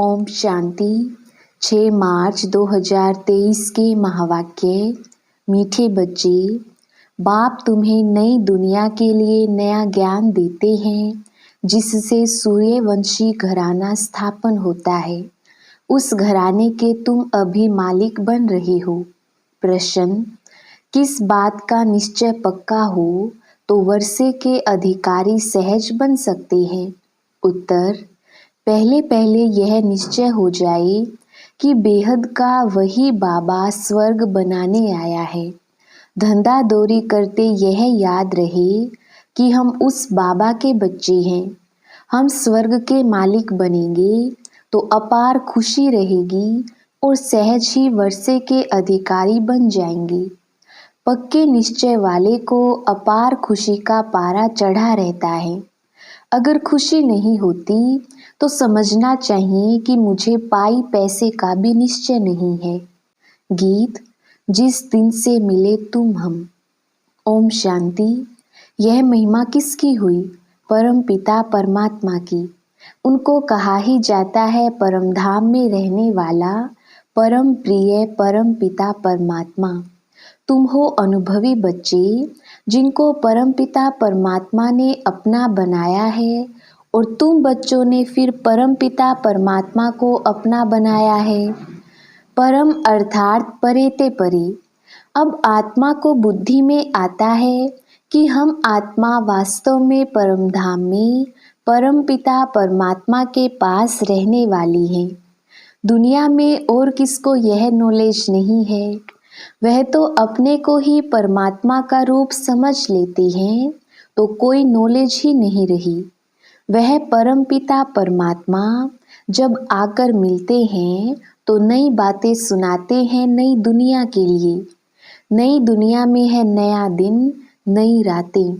ओम शांति। 6 मार्च 2023 के महावाक्य। मीठे बच्चे, बाप तुम्हें नई दुनिया के लिए नया ज्ञान देते हैं जिससे सूर्यवंशी घराना स्थापन होता है। उस घराने के तुम अभी मालिक बन रहे हो। प्रश्न, किस बात का निश्चय पक्का हो तो वर्षे के अधिकारी सहज बन सकते हैं? उत्तर, पहले पहले यह निश्चय हो जाए कि बेहद का वही बाबा स्वर्ग बनाने आया है। धंधा दौरी करते यह याद रहे कि हम उस बाबा के बच्चे हैं। हम स्वर्ग के मालिक बनेंगे तो अपार खुशी रहेगी और सहज ही वर्षे के अधिकारी बन जाएंगे। पक्के निश्चय वाले को अपार खुशी का पारा चढ़ा रहता है। अगर खुशी नहीं होती तो समझना चाहिए कि मुझे पाई पैसे का भी निश्चय नहीं है। गीत, जिस दिन से मिले तुम हम। ओम शांति। यह महिमा किसकी हुई? परम पिता परमात्मा की। उनको कहा ही जाता है परम धाम में रहने वाला परम प्रिय परम पिता परमात्मा। तुम हो अनुभवी बच्चे जिनको परम पिता परमात्मा ने अपना बनाया है और तुम बच्चों ने फिर परम पिता परमात्मा को अपना बनाया है। परम अर्थात परेते परे। अब आत्मा को बुद्धि में आता है कि हम आत्मा वास्तव में परम धाम में परम पिता परमात्मा के पास रहने वाली है। दुनिया में और किसको यह नॉलेज नहीं है। वह तो अपने को ही परमात्मा का रूप समझ लेते हैं तो कोई नॉलेज ही नहीं रही। वह परम पिता परमात्मा जब आकर मिलते हैं तो नई बातें सुनाते हैं नई दुनिया के लिए। नई दुनिया में है नया दिन नई रातें,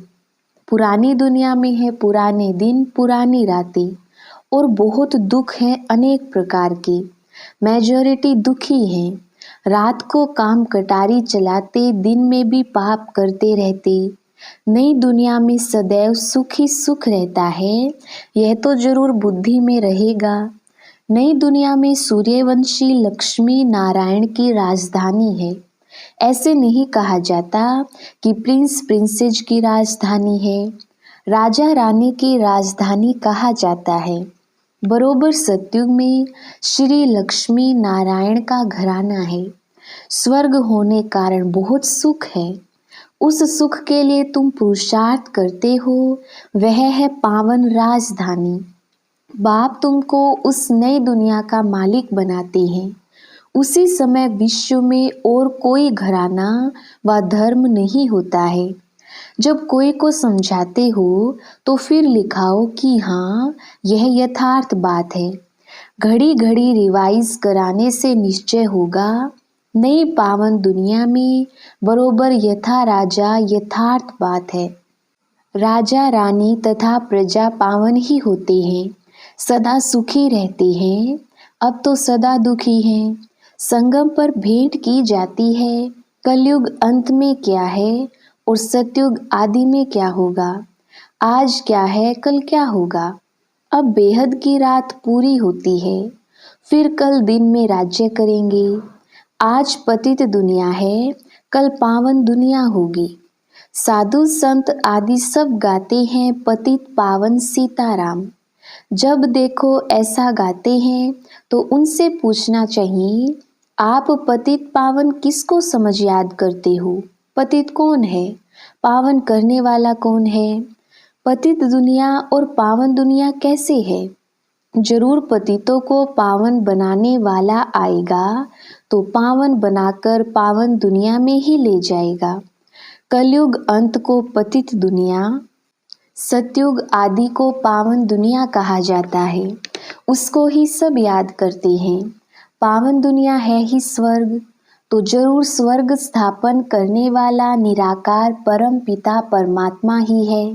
पुरानी दुनिया में है पुराने दिन पुरानी रातें और बहुत दुख है अनेक प्रकार के। मेजॉरिटी दुखी हैं। रात को काम कटारी चलाते दिन में भी पाप करते रहते। नई दुनिया में सदैव सुख ही सुख रहता है, यह तो जरूर बुद्धि में रहेगा। नई दुनिया में सूर्यवंशी लक्ष्मी नारायण की राजधानी है। ऐसे नहीं कहा जाता कि प्रिंस प्रिंसेज की राजधानी है। राजा रानी की राजधानी कहा जाता है। बरोबर सतयुग में श्री लक्ष्मी नारायण का घराना है। स्वर्ग होने कारण बहुत सुख है। उस सुख के लिए तुम पुरुषार्थ करते हो, वह है पावन राजधानी। बाप तुमको उस नई दुनिया का मालिक बनाते हैं। उसी समय विश्व में और कोई घराना व धर्म नहीं होता है। जब कोई को समझाते हो तो फिर लिखाओ कि हाँ यह यथार्थ बात है। घड़ी घड़ी रिवाइज कराने से निश्चय होगा नई पावन दुनिया में बरोबर यथा राजा यथार्थ बात है। राजा रानी तथा प्रजा पावन ही होते हैं, सदा सुखी रहते हैं। अब तो सदा दुखी हैं। संगम पर भेंट की जाती है कलयुग अंत में क्या है और सतयुग आदि में क्या होगा। आज क्या है कल क्या होगा। अब बेहद की रात पूरी होती है, फिर कल दिन में राज्य करेंगे। आज पतित दुनिया है, कल पावन दुनिया होगी। साधु संत आदि सब गाते हैं पतित पावन सीताराम। जब देखो ऐसा गाते हैं तो उनसे पूछना चाहिए, आप पतित पावन किसको समझ याद करते हो? पतित कौन है? पावन करने वाला कौन है? पतित दुनिया और पावन दुनिया कैसे है? जरूर पतितों को पावन बनाने वाला आएगा तो पावन बनाकर पावन दुनिया में ही ले जाएगा। कलयुग अंत को पतित दुनिया, सतयुग आदि को पावन दुनिया कहा जाता है। उसको ही सब याद करते हैं। पावन दुनिया है ही स्वर्ग, तो जरूर स्वर्ग स्थापन करने वाला निराकार परम पिता परमात्मा ही है।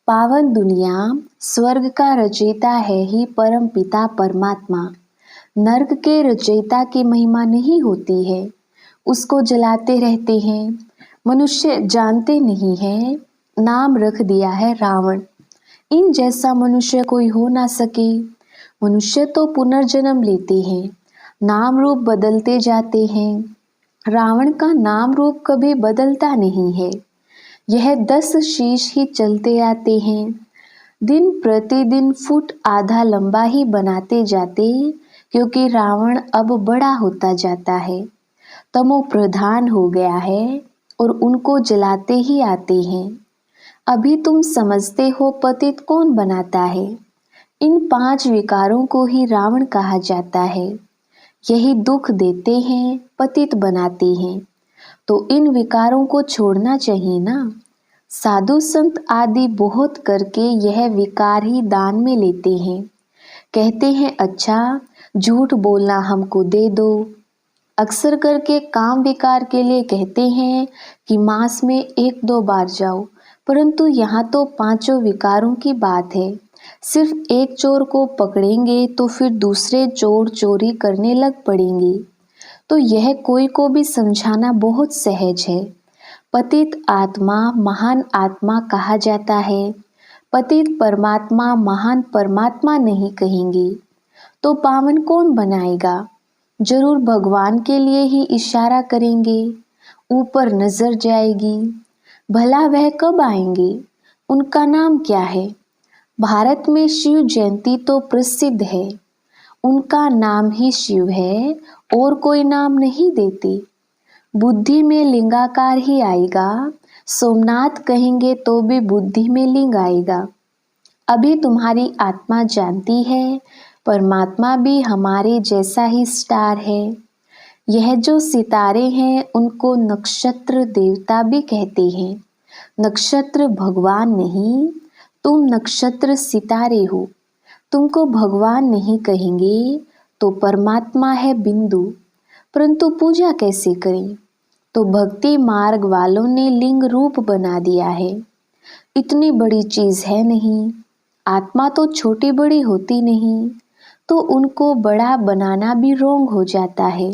पावन दुनिया स्वर्ग का रचयिता है ही परम पिता परमात्मा। नर्क के रचयिता की महिमा नहीं होती है, उसको जलाते रहते हैं। मनुष्य जानते नहीं है, नाम रख दिया है रावण। इन जैसा मनुष्य कोई हो ना सके। मनुष्य तो पुनर्जन्म लेते हैं, नाम रूप बदलते जाते हैं। रावण का नाम रूप कभी बदलता नहीं है। यह 10 शीश ही चलते आते हैं। दिन प्रतिदिन फुट आधा लंबा ही बनाते जाते, क्योंकि रावण अब बड़ा होता जाता है, तमो प्रधान हो गया है और उनको जलाते ही आते हैं। अभी तुम समझते हो पतित कौन बनाता है। इन 5 विकारों को ही रावण कहा जाता है। यही दुख देते हैं, पतित बनाते हैं। तो इन विकारों को छोड़ना चाहिए ना। साधु संत आदि बहुत करके यह विकार ही दान में लेते हैं। कहते हैं अच्छा झूठ बोलना हमको दे दो। अक्सर करके काम विकार के लिए कहते हैं कि मास में 1-2 बार जाओ, परंतु यहाँ तो 5 विकारों की बात है। सिर्फ एक चोर को पकड़ेंगे तो फिर दूसरे चोर चोरी करने लग पड़ेंगे। तो यह कोई को भी समझाना बहुत सहज है। पतित आत्मा महान आत्मा कहा जाता है। पतित परमात्मा महान परमात्मा नहीं कहेंगे। तो पावन कौन बनाएगा। जरूर भगवान के लिए ही इशारा करेंगे। ऊपर नजर जाएगी। भला वह कब आएंगे, उनका नाम क्या है। भारत में शिव जयंती तो प्रसिद्ध है। उनका नाम ही शिव है और कोई नाम नहीं देते। बुद्धि में लिंगाकार ही आएगा। सोमनाथ कहेंगे तो भी बुद्धि में लिंग आएगा। अभी तुम्हारी आत्मा जानती है परमात्मा भी हमारे जैसा ही स्टार है। यह जो सितारे हैं उनको नक्षत्र देवता भी कहते हैं। नक्षत्र भगवान नहीं, तुम नक्षत्र सितारे हो। तुमको भगवान नहीं कहेंगे तो परमात्मा है बिंदु। परंतु पूजा कैसे करें। तो भक्ति मार्ग वालों ने लिंग रूप बना दिया है। इतनी बड़ी चीज है नहीं। आत्मा तो छोटी बड़ी होती नहीं, तो उनको बड़ा बनाना भी रोंग हो जाता है।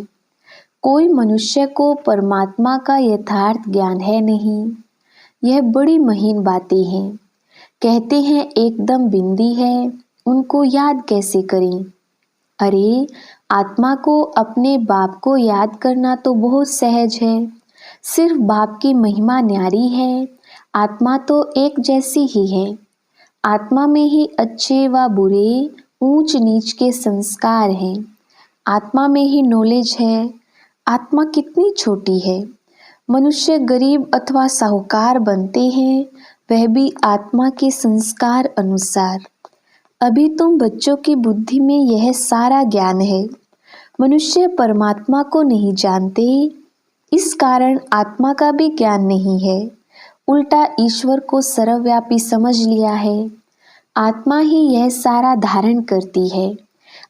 कोई मनुष्य को परमात्मा का यथार्थ ज्ञान है नहीं। यह बड़ी महीन बातें हैं। कहते हैं एकदम बिंदी है, उनको याद कैसे करें। अरे आत्मा को अपने बाप को याद करना तो बहुत सहज है। सिर्फ बाप की महिमा न्यारी है। आत्मा तो एक जैसी ही है। आत्मा में ही अच्छे व बुरे, ऊंच नीच के संस्कार हैं। आत्मा में ही नॉलेज है। आत्मा कितनी छोटी है। मनुष्य गरीब अथवा साहूकार बनते हैं, वह भी आत्मा के संस्कार अनुसार। अभी तुम बच्चों की बुद्धि में यह सारा ज्ञान है। मनुष्य परमात्मा को नहीं जानते, इस कारण आत्मा का भी ज्ञान नहीं है। उल्टा ईश्वर को सर्वव्यापी समझ लिया है। आत्मा ही यह सारा धारण करती है।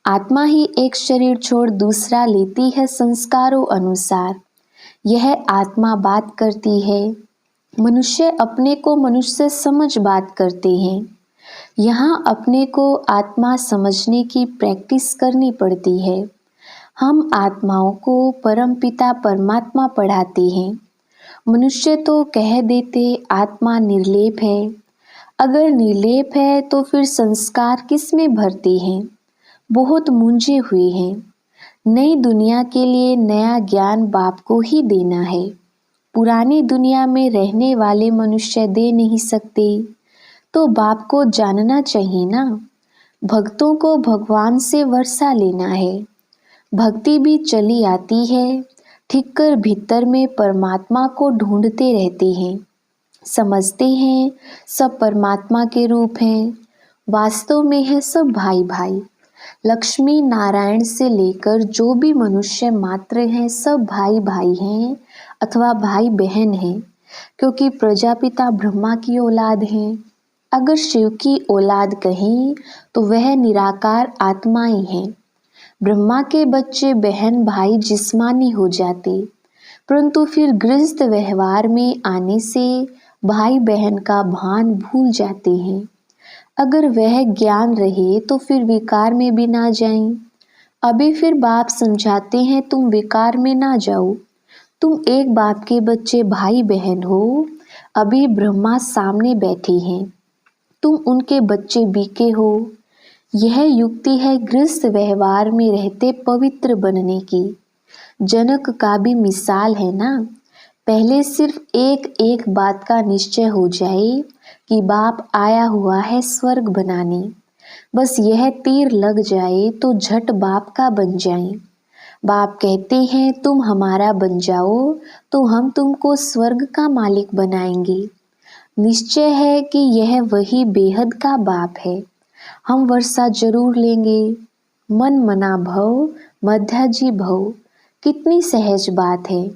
आत्मा ही एक शरीर छोड़ दूसरा लेती है संस्कारों अनुसार। यह आत्मा बात करती है। मनुष्य अपने को मनुष्य समझ बात करते हैं। यहाँ अपने को आत्मा समझने की प्रैक्टिस करनी पड़ती है। हम आत्माओं को परमपिता परमात्मा पढ़ाते हैं। मनुष्य तो कह देते आत्मा निर्लेप है। अगर निर्लेप है तो फिर संस्कार किस में भरते हैं। बहुत मूंझे हुए हैं। नई दुनिया के लिए नया ज्ञान बाप को ही देना है। पुरानी दुनिया में रहने वाले मनुष्य दे नहीं सकते, तो बाप को जानना चाहिए ना। भक्तों को भगवान से वर्षा लेना है। भक्ति भी चली आती है, ठीक कर भीतर में परमात्मा को ढूंढते रहते हैं। समझते हैं सब परमात्मा के रूप हैं। वास्तव में है सब भाई भाई। लक्ष्मी नारायण से लेकर जो भी मनुष्य मात्र हैं सब भाई भाई हैं अथवा भाई बहन हैं, क्योंकि प्रजापिता ब्रह्मा की औलाद हैं। अगर शिव की औलाद कहें तो वह निराकार आत्माएं हैं। ब्रह्मा के बच्चे बहन भाई जिस्मानी हो जाते, परंतु फिर गृहस्थ व्यवहार में आने से भाई बहन का भान भूल जाते हैं। अगर वह ज्ञान रहे तो फिर विकार में भी ना जाएं। अभी फिर बाप समझाते हैं तुम विकार में ना जाओ। तुम एक बाप के बच्चे भाई बहन हो। अभी ब्रह्मा सामने बैठे हैं, तुम उनके बच्चे बीके हो। यह युक्ति है गृहस्थ व्यवहार में रहते पवित्र बनने की। जनक का भी मिसाल है ना। पहले सिर्फ एक एक बात का निश्चय हो जाए कि बाप आया हुआ है स्वर्ग बनाने, बस यह तीर लग जाए तो झट बाप का बन जाए। बाप कहते हैं तुम हमारा बन जाओ तो हम तुमको स्वर्ग का मालिक बनाएंगे। निश्चय है कि यह वही बेहद का बाप है। हम वर्षा जरूर लेंगे। मन मना भव मध्याजी भव, कितनी सहज बात है।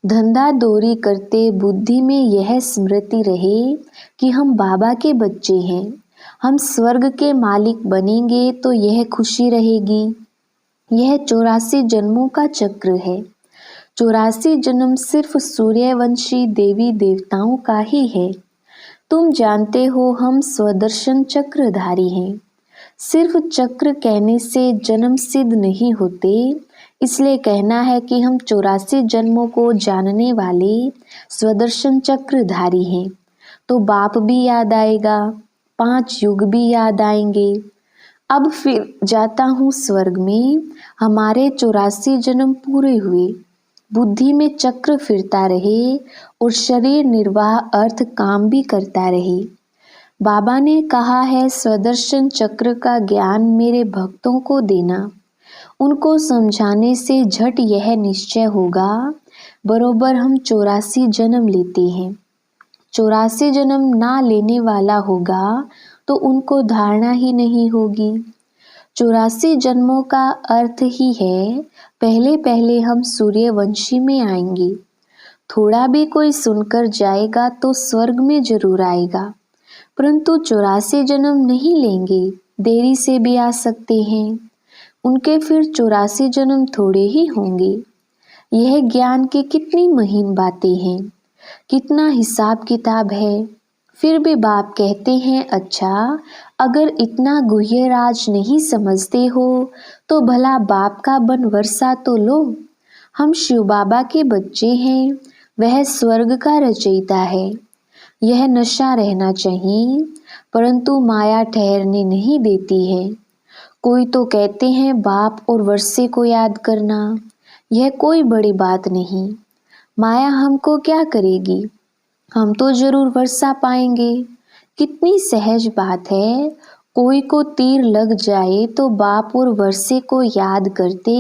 धंधा दौरी करते बुद्धि में यह स्मृति रहे कि हम बाबा के बच्चे हैं, हम स्वर्ग के मालिक बनेंगे तो यह खुशी रहेगी। यह 84 जन्मों का चक्र है। 84 जन्म सिर्फ सूर्यवंशी देवी देवताओं का ही है। तुम जानते हो हम स्वदर्शन चक्रधारी हैं। सिर्फ चक्र कहने से जन्म सिद्ध नहीं होते, इसलिए कहना है कि हम 84 जन्मों को जानने वाले स्वदर्शन चक्रधारी हैं। तो बाप भी याद आएगा, 5 युग भी याद आएंगे। अब फिर जाता हूँ स्वर्ग में, हमारे 84 जन्म पूरे हुए। बुद्धि में चक्र फिरता रहे और शरीर निर्वाह अर्थ काम भी करता रहे। बाबा ने कहा है स्वदर्शन चक्र का ज्ञान मेरे भक्तों को देना। उनको समझाने से झट यह निश्चय होगा बरोबर हम 84 जन्म लेते हैं। 84 जन्म ना लेने वाला होगा तो उनको धारणा ही नहीं होगी। 84 जन्मों का अर्थ ही है पहले पहले हम सूर्यवंशी में आएंगे। थोड़ा भी कोई सुनकर जाएगा तो स्वर्ग में जरूर आएगा, परंतु 84 जन्म नहीं लेंगे, देरी से भी आ सकते हैं। उनके फिर 84 जन्म थोड़े ही होंगे। यह ज्ञान की कितनी महीन बातें हैं, कितना हिसाब किताब है। फिर भी बाप कहते हैं अच्छा, अगर इतना गुह्य राज नहीं समझते हो तो भला बाप का बन वर्षा तो लो। हम शिव बाबा के बच्चे हैं, वह स्वर्ग का रचयिता है। यह नशा रहना चाहिए, परंतु माया ठहरने नहीं देती है। कोई तो कहते हैं बाप और वर्षे को याद करना, यह कोई बड़ी बात नहीं। माया हमको क्या करेगी, हम तो जरूर वर्षा पाएंगे। कितनी सहज बात है। कोई को तीर लग जाए तो बाप और वर्षे को याद करते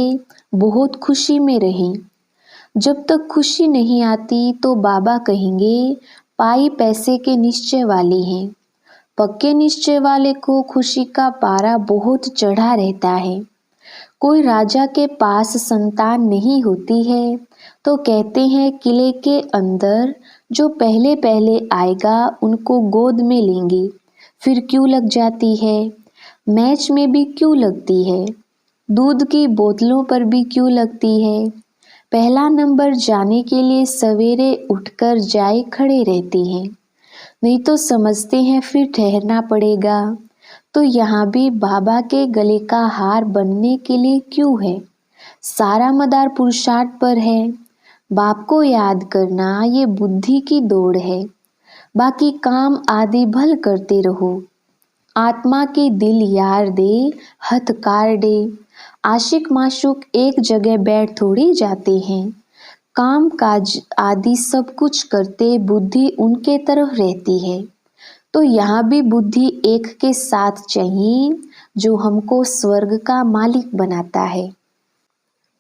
बहुत खुशी में रहें। जब तक खुशी नहीं आती तो बाबा कहेंगे पाई पैसे के निश्चय वाले हैं। पक्के निश्चय वाले को खुशी का पारा बहुत चढ़ा रहता है। कोई राजा के पास संतान नहीं होती है तो कहते हैं किले के अंदर जो पहले पहले आएगा उनको गोद में लेंगे। फिर क्यों लग जाती है, मैच में भी क्यों लगती है, दूध की बोतलों पर भी क्यों लगती है। पहला नंबर जाने के लिए सवेरे उठकर जाए खड़े रहती हैं, नहीं तो समझते हैं फिर ठहरना पड़ेगा। तो यहाँ भी बाबा के गले का हार बनने के लिए क्यों है, सारा मदार पुरुषार्थ पर है। बाप को याद करना ये बुद्धि की दौड़ है, बाकी काम आदि भल करते रहो। आत्मा के दिल यार दे हथकार दे। आशिक माशुक एक जगह बैठ थोड़ी जाते हैं, काम काज आदि सब कुछ करते बुद्धि उनके तरफ रहती है। तो यहाँ भी बुद्धि एक के साथ चाहिए जो हमको स्वर्ग का मालिक बनाता है।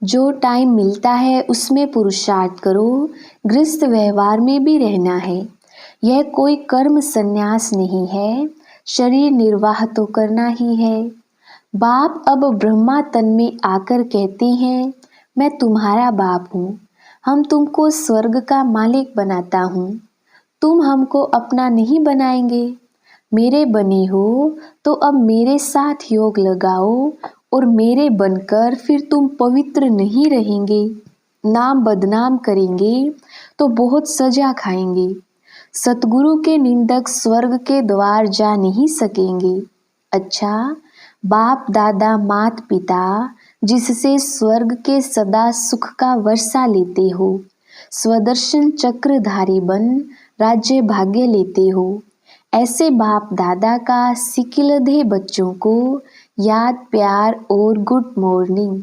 जो टाइम मिलता है उसमें पुरुषार्थ करो, गृहस्थ व्यवहार में भी रहना है। यह कोई कर्म संन्यास नहीं है, शरीर निर्वाह तो करना ही है। बाप अब ब्रह्मा तन में आकर कहते हैं मैं तुम्हारा बाप हूँ, हम तुमको स्वर्ग का मालिक बनाता हूँ। तुम हमको अपना नहीं बनाएंगे, मेरे बने हो तो अब मेरे साथ योग लगाओ और मेरे बनकर फिर तुम पवित्र नहीं रहेंगे, नाम बदनाम करेंगे तो बहुत सजा खाएंगे। सतगुरु के निंदक स्वर्ग के द्वार जा नहीं सकेंगे। अच्छा, बाप दादा मात पिता जिससे स्वर्ग के सदा सुख का वर्षा लेते हो, स्वदर्शन चक्रधारी बन राज्य भाग्य लेते हो, ऐसे बाप दादा का सिकिलधे बच्चों को याद, प्यार और गुड मॉर्निंग।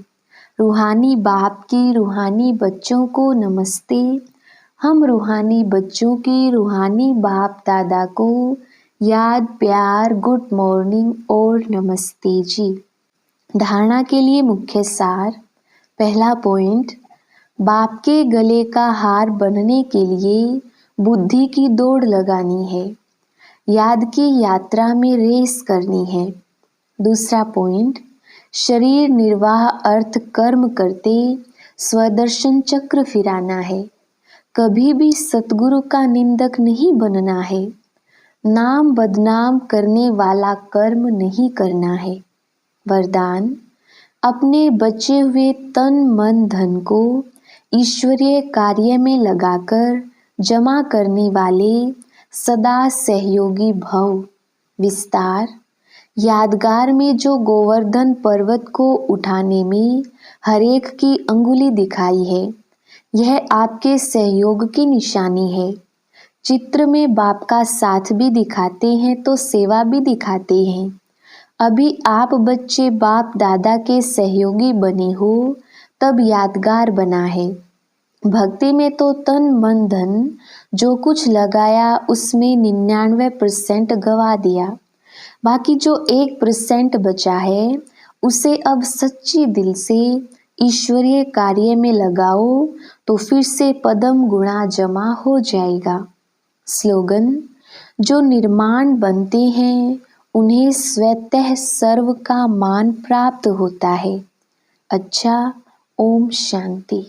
रूहानी बाप की रूहानी बच्चों को नमस्ते। हम रूहानी बच्चों की रूहानी बाप दादा को याद, प्यार, गुड मॉर्निंग और नमस्ते जी। धारणा के लिए मुख्य सार। पहला पॉइंट, बाप के गले का हार बनने के लिए बुद्धि की दौड़ लगानी है, याद की यात्रा में रेस करनी है। दूसरा पॉइंट, शरीर निर्वाह अर्थ कर्म करते स्वदर्शन चक्र फिराना है, कभी भी सतगुरु का निंदक नहीं बनना है, नाम बदनाम करने वाला कर्म नहीं करना है। वरदान, अपने बचे हुए तन मन धन को ईश्वरीय कार्य में लगाकर जमा करने वाले सदा सहयोगी भव। विस्तार, यादगार में जो गोवर्धन पर्वत को उठाने में हरेक की अंगुली दिखाई है, यह आपके सहयोग की निशानी है। चित्र में बाप का साथ भी दिखाते हैं तो सेवा भी दिखाते हैं। अभी आप बच्चे बाप दादा के सहयोगी बने हो तब यादगार बना है। भक्ति में तो तन मन धन जो कुछ लगाया उसमें 99% गवा दिया, बाकी जो 1% बचा है उसे अब सच्ची दिल से ईश्वरीय कार्य में लगाओ तो फिर से पदम गुणा जमा हो जाएगा। स्लोगन, जो निर्माण बनते हैं उन्हें स्वतः सर्व का मान प्राप्त होता है। अच्छा, ओम शांति।